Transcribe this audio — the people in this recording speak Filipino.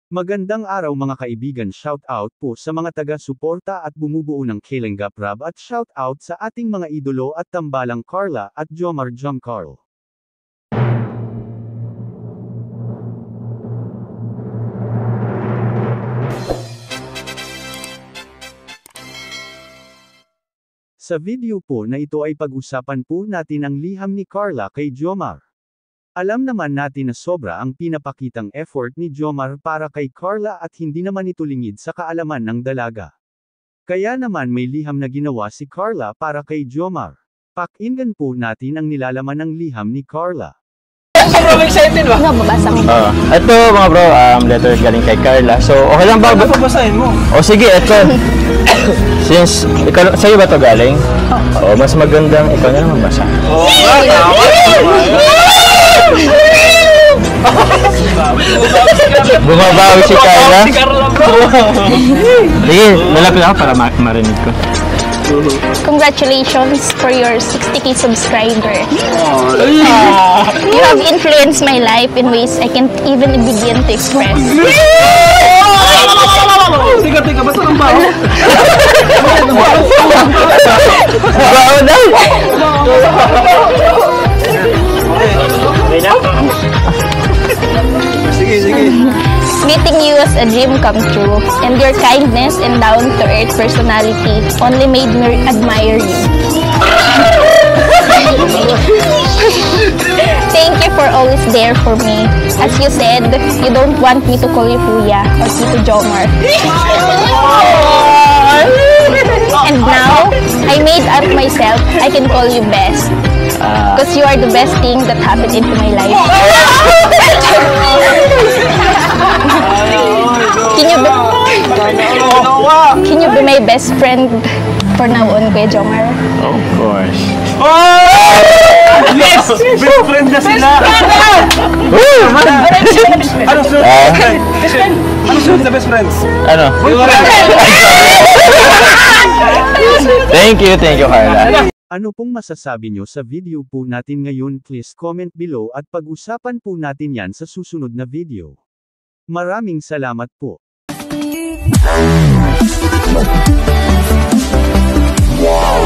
Magandang araw mga kaibigan, shout out po sa mga taga-suporta at bumubuo ng Kalingap Rab at shout out sa ating mga idolo at tambalang Carla at Jomar Carl. Sa video po na ito ay pag-usapan po natin ang liham ni Carla kay Jomar. Alam naman natin na sobra ang pinapakitang effort ni Jomar para kay Carla at hindi naman ito lingid sa kaalaman ng dalaga. Kaya naman may liham na ginawa si Carla para kay Jomar. Pakinggan po natin ang nilalaman ng liham ni Carla. Sobrang excited ba? Mababasa mo. Ito mga bro, letter galing kay Carla. So, okay lang ba? Ano babasahin mo? O sige, ito. Since, ikaw, sa'yo ba ito galing? Oo, mas magandang ikaw na lang mabasa. Oo, Bumabawi si Carla. Si Carla bro. Sige, lalapit ako para marinig ko. Congratulations for your 60k subscriber. You have influenced my life in ways I can't even begin to express. Teka, basta ng bao. Bao daw! Sige. Meeting you was a dream come true, and your kindness and down-to-earth personality only made me admire you. Thank you for always there for me. As you said, you don't want me to call you Kuya or Tito Jomar. And now, I made up myself, I can call you best. Because you are the best thing that happened into my life. Can you be my best friend for now on, Kuya Jomar? Of course. Yes! Best friend na sila! Ano sunod? Ano sunod sa best friends? Ano? Thank you, Carla. Ano pong masasabi nyo sa video po natin ngayon? Please comment below at pag-usapan po natin yan sa susunod na video. Maraming salamat po. Wow.